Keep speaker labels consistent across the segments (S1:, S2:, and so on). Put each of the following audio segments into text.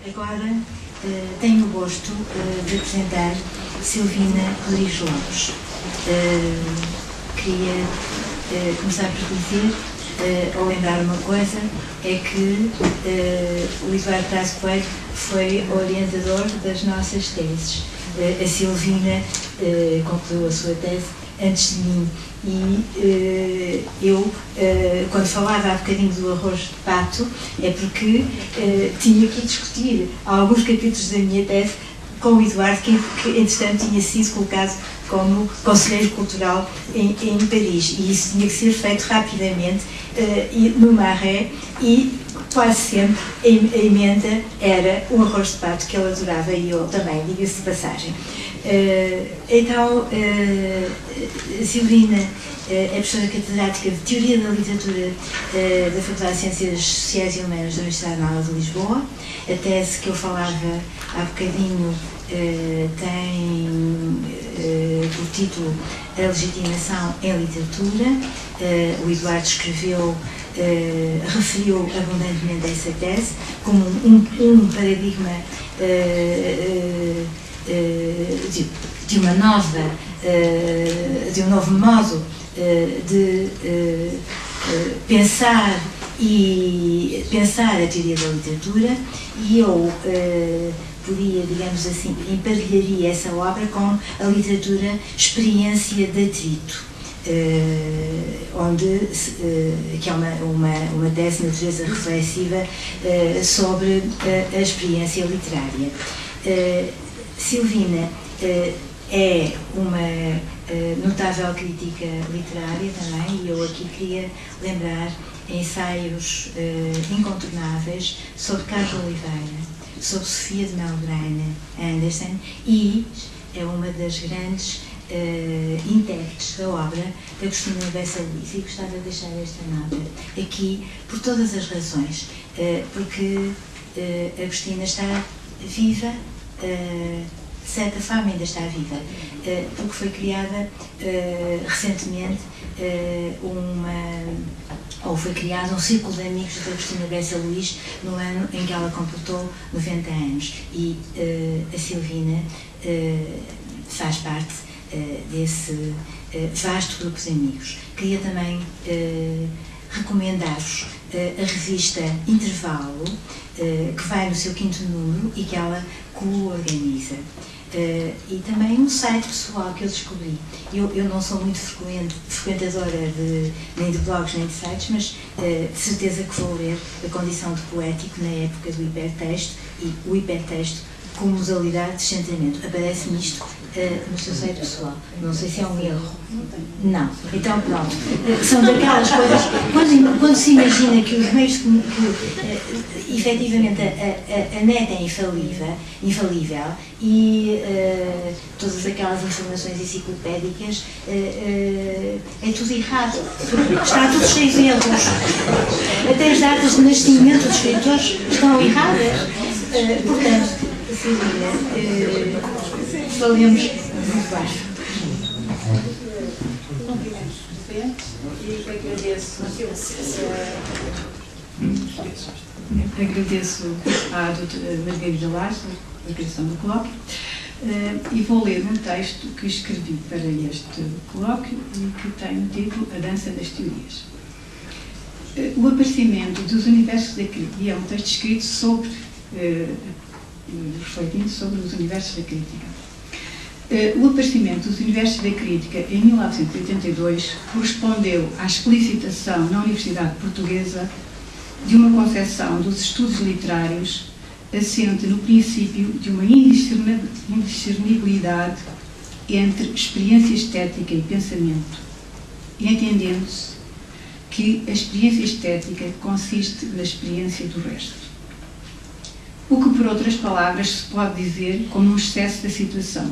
S1: Agora tenho o gosto de apresentar Silvina Rodrigues Lopes. Queria começar por dizer, ou lembrar uma coisa, é que o Eduardo Traz Coelho foi o orientador das nossas teses. A Silvina concluiu a sua tese antes de mim e eu, quando falava há bocadinho do arroz de pato, é porque tinha que discutir alguns capítulos da minha tese com o Eduardo, que entretanto tinha sido colocado como conselheiro cultural em Paris, e isso tinha que ser feito rapidamente no Marais, e quase sempre a emenda era um arroz de pato que ele adorava, e eu também, diga-se de passagem. Então, Silvina é professora catedrática de Teoria da Literatura da Faculdade de Ciências Sociais e Humanas da Universidade Nova de Lisboa. A tese que eu falava há bocadinho tem por título A Legitimação em Literatura. O Eduardo escreveu, referiu abundantemente essa tese como um paradigma de uma nova, de um novo modo de pensar a teoria da literatura, e eu podia, digamos assim, emparelharia essa obra com a literatura experiência de atrito, que é uma tese de natureza reflexiva sobre a experiência literária. Silvina é uma notável crítica literária também, e eu aqui queria lembrar ensaios incontornáveis sobre Carlos Oliveira, sobre Sofia de Melgrane Anderson, e é uma das grandes intérpretes da obra de Agostina Bessa Luís, e gostava de deixar esta nota aqui por todas as razões, porque Agostina está viva, de certa forma ainda está viva, porque foi criada recentemente foi criado um círculo de amigos de Agostina Bessa Luís no ano em que ela completou 90 anos, e a Silvina faz parte desse vasto grupo de amigos. Queria também recomendar-vos a revista Intervalo, que vai no seu 5º número e que ela co-organiza. E também um site pessoal que eu descobri. Eu não sou muito frequentadora nem de blogs nem de sites, mas de certeza que vou ler A Condição de Poético na época do hipertexto, e o hipertexto como modalidade de centramento. Aparece-me isto no seu site pessoal. Não sei se é um erro. Não. Então, pronto. São daquelas coisas, quando se imagina que os meios que efetivamente a net é infalível, e todas aquelas informações enciclopédicas é tudo errado. Está tudo cheio de erros. Até as datas de nascimento dos escritores estão erradas. Portanto, Silvina, falemos muito baixo.
S2: Agradeço à doutora Margarida Lasso a criação do colóquio, e vou ler um texto que escrevi para este colóquio e que tem o título A Dança das Teorias. O aparecimento dos universos da crítica, é um texto escrito sobre refletindo sobre os universos da crítica. O aparecimento dos universos da crítica em 1982 correspondeu à explicitação na Universidade Portuguesa de uma concepção dos estudos literários assente no princípio de uma indiscernibilidade entre experiência estética e pensamento, entendendo-se que a experiência estética consiste na experiência do resto. O que, por outras palavras, se pode dizer como um excesso da situação,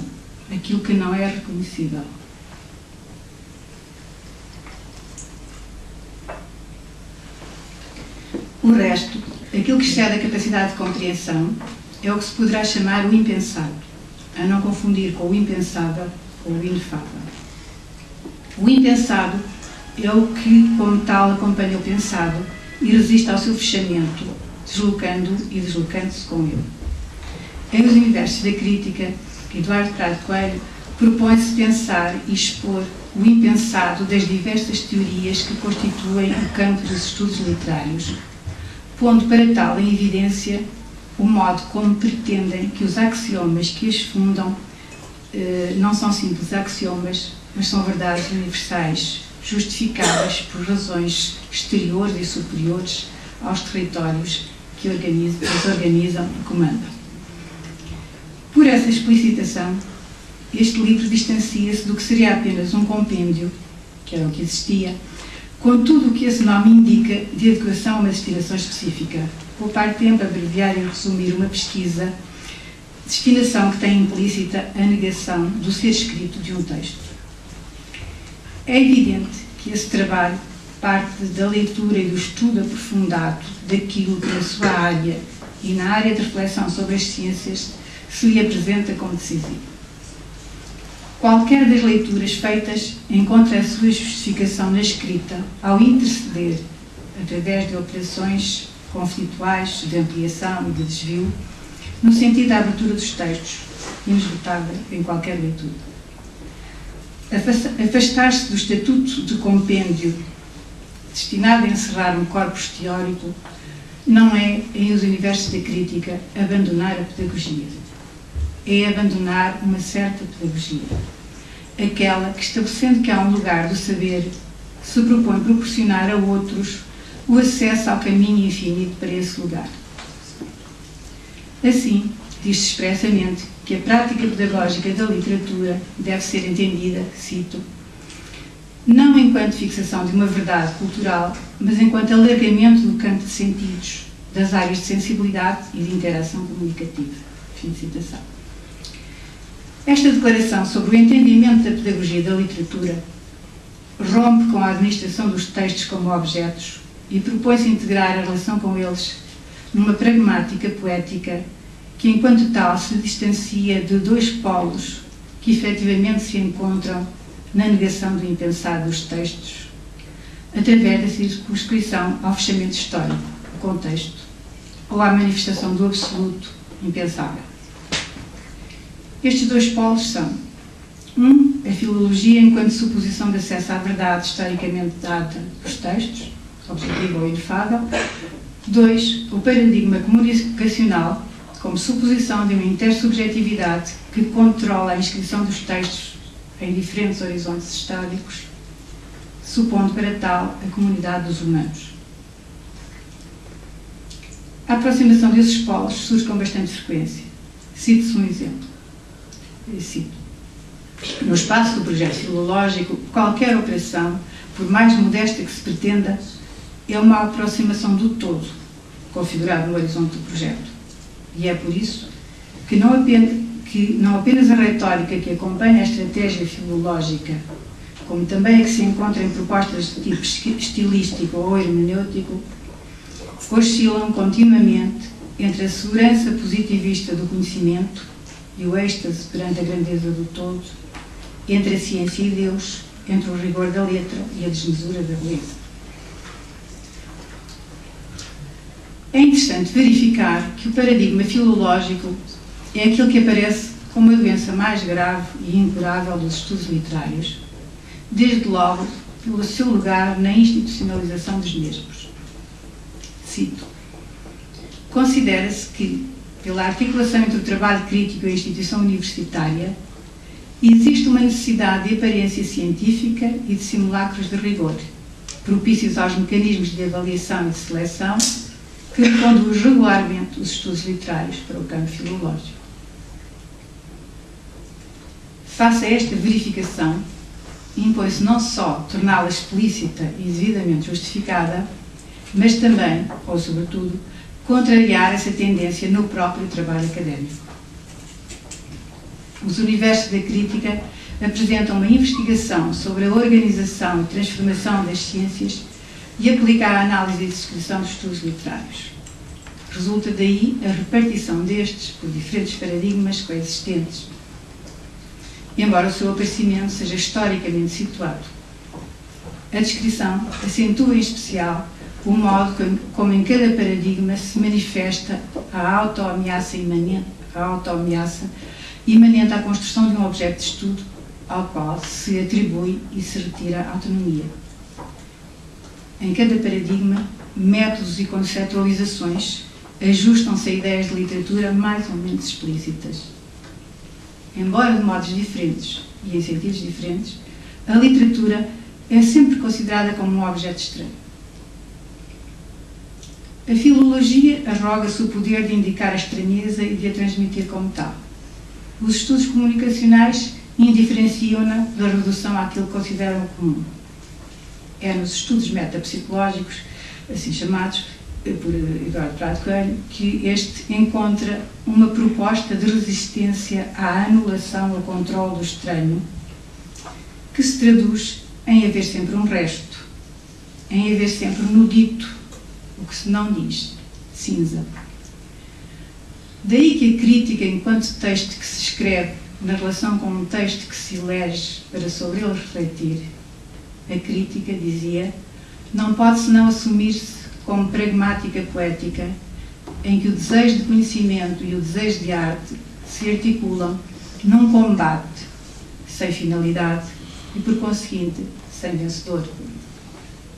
S2: aquilo que não é reconhecível. O resto, aquilo que excede a capacidade de compreensão, é o que se poderá chamar o impensado, a não confundir com o impensável ou o inefável. O impensado é o que, como tal, acompanha o pensado e resiste ao seu fechamento, deslocando e deslocando-se com ele. Em Os Universos da Crítica, Eduardo Prado Coelho propõe-se pensar e expor o impensado das diversas teorias que constituem o campo dos estudos literários, pondo para tal em evidência o modo como pretendem que os axiomas que as fundam não são simples axiomas, mas são verdades universais, justificáveis por razões exteriores e superiores aos territórios que os organizam e comandam. Por essa explicitação, este livro distancia-se do que seria apenas um compêndio, que era o que existia, com tudo o que esse nome indica de adequação a uma destinação específica. Poupar tempo, abreviar e resumir uma pesquisa, destinação que tem implícita a negação do ser escrito de um texto. É evidente que esse trabalho parte da leitura e do estudo aprofundado daquilo que na sua área e na área de reflexão sobre as ciências se lhe apresenta como decisivo. Qualquer das leituras feitas encontra a sua justificação na escrita ao interceder, através de operações conflituais, de ampliação e de desvio, no sentido da abertura dos textos, inesgotável em qualquer leitura. Afastar-se do estatuto de compêndio, destinado a encerrar um corpus teórico, não é, em Os Universos da Crítica, abandonar a pedagogia. É abandonar uma certa pedagogia. Aquela que, estabelecendo que há um lugar do saber, se propõe proporcionar a outros o acesso ao caminho infinito para esse lugar. Assim, diz-se expressamente que a prática pedagógica da literatura deve ser entendida, cito, não enquanto fixação de uma verdade cultural, mas enquanto alargamento do campo de sentidos, das áreas de sensibilidade e de interação comunicativa. Fim de citação. Esta declaração sobre o entendimento da pedagogia da literatura rompe com a administração dos textos como objetos e propõe-se integrar a relação com eles numa pragmática poética que, enquanto tal, se distancia de dois polos que efetivamente se encontram na negação do impensado dos textos, através da circunscrição ao fechamento histórico, o contexto, ou à manifestação do absoluto impensável. Estes dois polos são: a filologia enquanto suposição de acesso à verdade historicamente dada dos textos, objetivo ou inefável. 2. O paradigma comunicacional como suposição de uma intersubjetividade que controla a inscrição dos textos em diferentes horizontes históricos, supondo para tal a comunidade dos humanos. A aproximação desses polos surge com bastante frequência. Cito-se um exemplo. Eu cito: no espaço do projeto filológico, qualquer operação, por mais modesta que se pretenda, é uma aproximação do todo, configurado no horizonte do projeto. E é por isso que não apenas a retórica que acompanha a estratégia filológica, como também a que se encontra em propostas de tipo estilístico ou hermenêutico, oscilam continuamente entre a segurança positivista do conhecimento e o êxtase perante a grandeza do todo, entre a ciência e Deus, entre o rigor da letra e a desmesura da beleza. É interessante verificar que o paradigma filológico é aquele que aparece como a doença mais grave e incurável dos estudos literários, desde logo pelo seu lugar na institucionalização dos mesmos. Cito: considera-se que, pela articulação entre o trabalho crítico e a instituição universitária, existe uma necessidade de aparência científica e de simulacros de rigor, propícios aos mecanismos de avaliação e de seleção que reconduz regularmente os estudos literários para o campo filológico. Face a esta verificação, impõe-se não só torná-la explícita e devidamente justificada, mas também, ou sobretudo, contrariar essa tendência no próprio trabalho académico. Os Universos da Crítica apresentam uma investigação sobre a organização e transformação das ciências e aplica a análise e descrição dos estudos literários. Resulta daí a repartição destes por diferentes paradigmas coexistentes, embora o seu aparecimento seja historicamente situado. A descrição acentua em especial o modo como em cada paradigma se manifesta a autoameaça imanente à construção de um objeto de estudo ao qual se atribui e se retira a autonomia. Em cada paradigma, métodos e conceptualizações ajustam-se a ideias de literatura mais ou menos explícitas. Embora de modos diferentes e em sentidos diferentes, a literatura é sempre considerada como um objeto estranho. A filologia arroga-se o poder de indicar a estranheza e de a transmitir como tal. Os estudos comunicacionais indiferenciam-na da redução àquilo que consideram comum. É nos estudos metapsicológicos, assim chamados por Eduardo Prado Coelho, que este encontra uma proposta de resistência à anulação ou controle do estranho, que se traduz em haver sempre um resto, em haver sempre no dito o que se não diz, cinza. Daí que a crítica, enquanto texto que se escreve na relação com um texto que se elege para sobre ele refletir, a crítica, dizia, não pode senão assumir-se como pragmática poética, em que o desejo de conhecimento e o desejo de arte se articulam num combate sem finalidade e, por conseguinte, sem vencedor.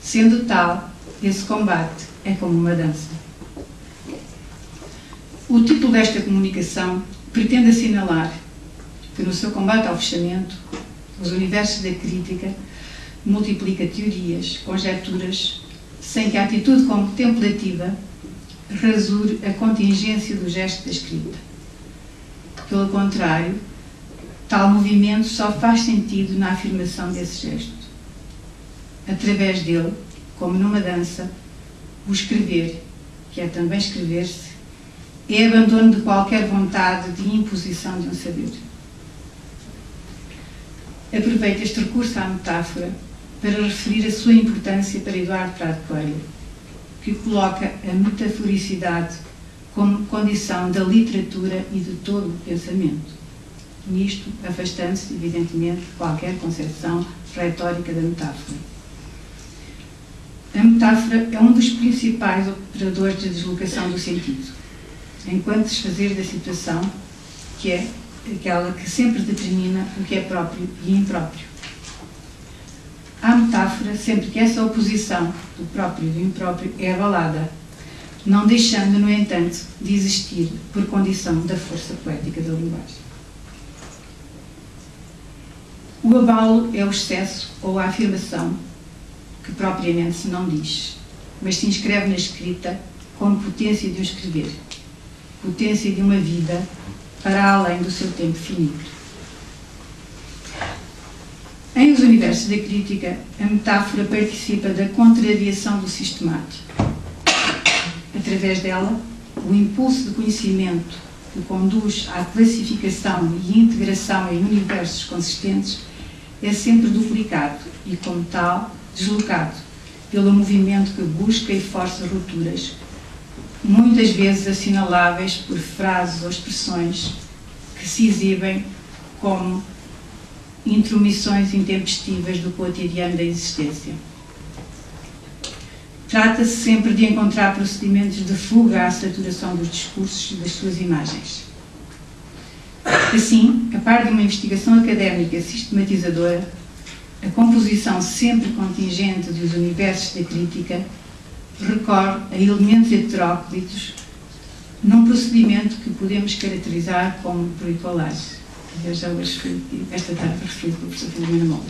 S2: Sendo tal, esse combate é como uma dança. O título desta comunicação pretende assinalar que, no seu combate ao fechamento, os universos da crítica multiplica teorias, conjecturas, sem que a atitude contemplativa rasure a contingência do gesto da escrita. Pelo contrário, tal movimento só faz sentido na afirmação desse gesto. Através dele, como numa dança, o escrever, que é também escrever-se, é abandono de qualquer vontade de imposição de um saber. Aproveito este recurso à metáfora para referir a sua importância para Eduardo Prado Coelho, que coloca a metaforicidade como condição da literatura e de todo o pensamento. Nisto, afastando-se, evidentemente, de qualquer concepção retórica da metáfora. A metáfora é um dos principais operadores de deslocação do sentido, enquanto desfazer da situação, que é aquela que sempre determina o que é próprio e impróprio. Há metáfora sempre que essa oposição do próprio e do impróprio é abalada, não deixando, no entanto, de existir por condição da força poética da linguagem. O abalo é o excesso ou a afirmação que propriamente se não diz, mas se inscreve na escrita como potência de um escrever, potência de uma vida para além do seu tempo finito. Em Os Universos da Crítica, a metáfora participa da contrariação do sistemático. Através dela, o impulso de conhecimento que conduz à classificação e integração em universos consistentes é sempre duplicado e, como tal, deslocado pelo movimento que busca e força rupturas, muitas vezes assinaláveis por frases ou expressões que se exibem como intromissões intempestivas do cotidiano da existência. Trata-se sempre de encontrar procedimentos de fuga à saturação dos discursos e das suas imagens. Assim, a par de uma investigação académica sistematizadora, a composição sempre contingente dos universos da crítica recorre a elementos heteróclitos num procedimento que podemos caracterizar como bricolagem. Eu já hoje, esta tarde, referi com o professor Filomena Moura.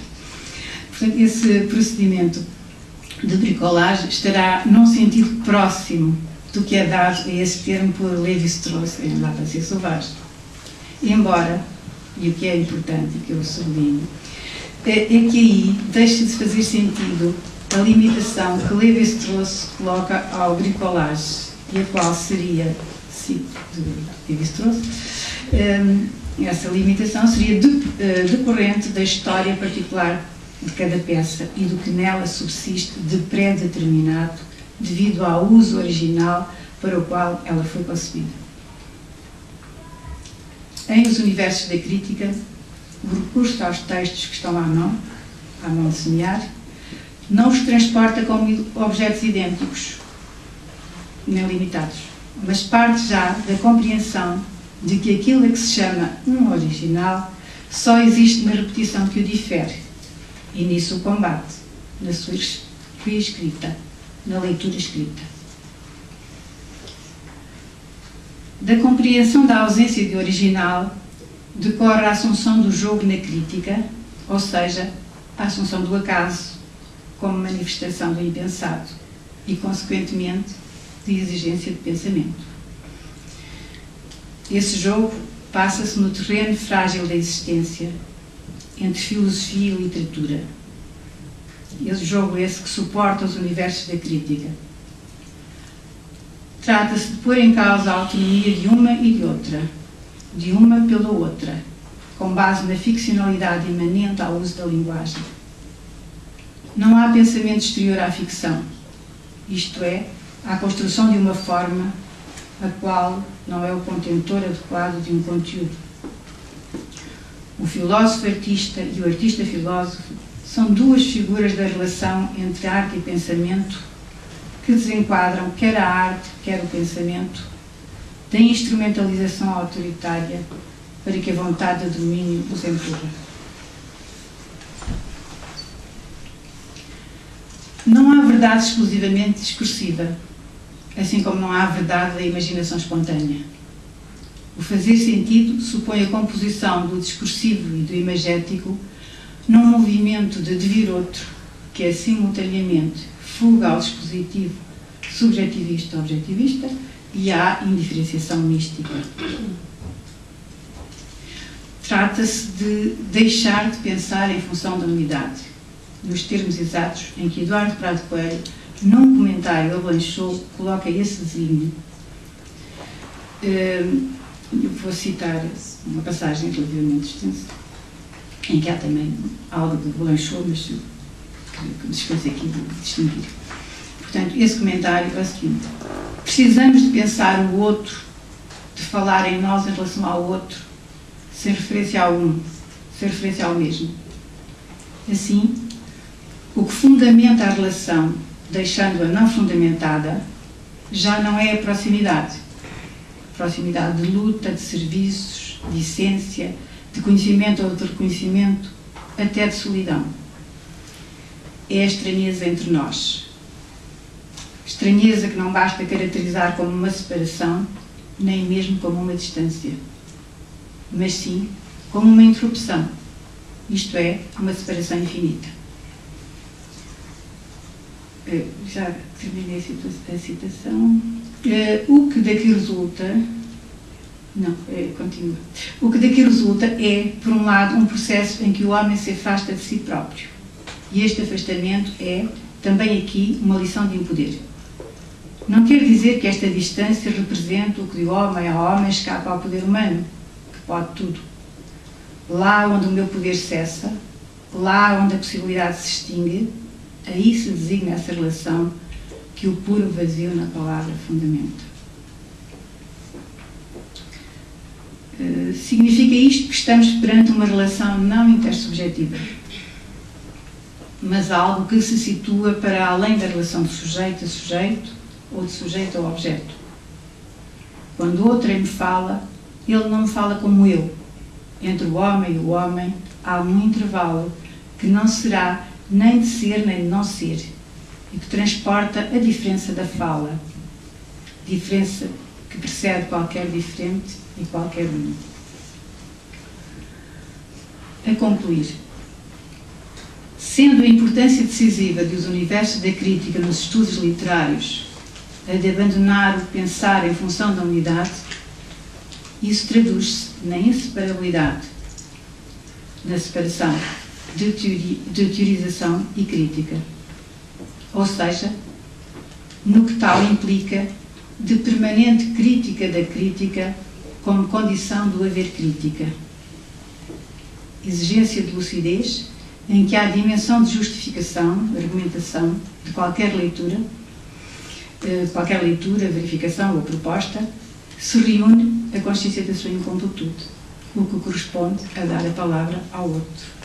S2: Portanto, esse procedimento de bricolagem estará num sentido próximo do que é dado a esse termo por Lévi-Strauss em La Pensée Sauvage. Embora, e o que é importante e que eu sublinho, é que aí deixa de fazer sentido a limitação que Lévi-Strauss coloca ao bricolage, e a qual seria, cito de Lévi-Strauss, essa limitação seria decorrente da história particular de cada peça e do que nela subsiste de pré-determinado devido ao uso original para o qual ela foi concebida. Em Os Universos da Crítica, o recurso aos textos que estão à mão de semear, não os transporta como objetos idênticos, nem limitados, mas parte já da compreensão de que aquilo a que se chama um original só existe na repetição que o difere, e nisso o combate, na sua escrita, na leitura escrita. Da compreensão da ausência de original decorre a assunção do jogo na crítica, ou seja, a assunção do acaso como manifestação do impensado e, consequentemente, de exigência de pensamento. Esse jogo passa-se no terreno frágil da existência, entre filosofia e literatura. Esse jogo esse que suporta os universos da crítica. Trata-se de pôr em causa a autonomia de uma e de outra, de uma pela outra, com base na ficcionalidade imanente ao uso da linguagem. Não há pensamento exterior à ficção, isto é, à construção de uma forma a qual não é o contentor adequado de um conteúdo. O filósofo-artista e o artista-filósofo são duas figuras da relação entre arte e pensamento que desenquadram quer a arte, quer o pensamento, da instrumentalização autoritária para que a vontade de domínio os empurra. Não há verdade exclusivamente discursiva, assim como não há verdade da imaginação espontânea. O fazer sentido supõe a composição do discursivo e do imagético num movimento de devir outro, que é simultaneamente fuga ao dispositivo subjetivista-objetivista e à indiferenciação mística. Trata-se de deixar de pensar em função da unidade, nos termos exatos em que Eduardo Prado Coelho, num comentário a Blanchot, coloca esse desígnio. Eu vou citar uma passagem relativamente extensa, em que há também algo de Blanchot, mas que me esqueci aqui de distinguir. Portanto, esse comentário é o seguinte: precisamos de pensar o outro, de falar em nós em relação ao outro, sem referência ao um, sem referência ao mesmo. Assim, o que fundamenta a relação, deixando-a não fundamentada, já não é a proximidade. Proximidade de luta, de serviços, de essência, de conhecimento ou de reconhecimento, até de solidão. É a estranheza entre nós. Estranheza que não basta caracterizar como uma separação, nem mesmo como uma distância, mas sim como uma interrupção, isto é, uma separação infinita. Já terminei a citação. O que daqui resulta... Não, continua. O que daqui resulta é, por um lado, um processo em que o homem se afasta de si próprio. E este afastamento é, também aqui, uma lição de impoder. Não quer dizer que esta distância represente o que de homem a homem escapa ao poder humano, que pode tudo. Lá onde o meu poder cessa, lá onde a possibilidade se extingue, aí se designa essa relação que o puro vazio na palavra fundamenta. Significa isto que estamos perante uma relação não intersubjetiva, mas algo que se situa para além da relação de sujeito a sujeito ou de sujeito a objeto. Quando outrem me fala, ele não me fala como eu. Entre o homem e o homem há um intervalo que não será nem de ser nem de não ser, e que transporta a diferença da fala, diferença que precede qualquer diferente e qualquer um. A concluir, sendo a importância decisiva dos universos da crítica nos estudos literários a de abandonar o pensar em função da unidade, isso traduz-se na inseparabilidade, na separação de teorização e crítica, ou seja, no que tal implica de permanente crítica da crítica como condição do haver crítica. Exigência de lucidez em que há a dimensão de justificação, argumentação de qualquer leitura, verificação ou proposta, se reúne a consciência da sua incompletude, o que corresponde a dar a palavra ao outro.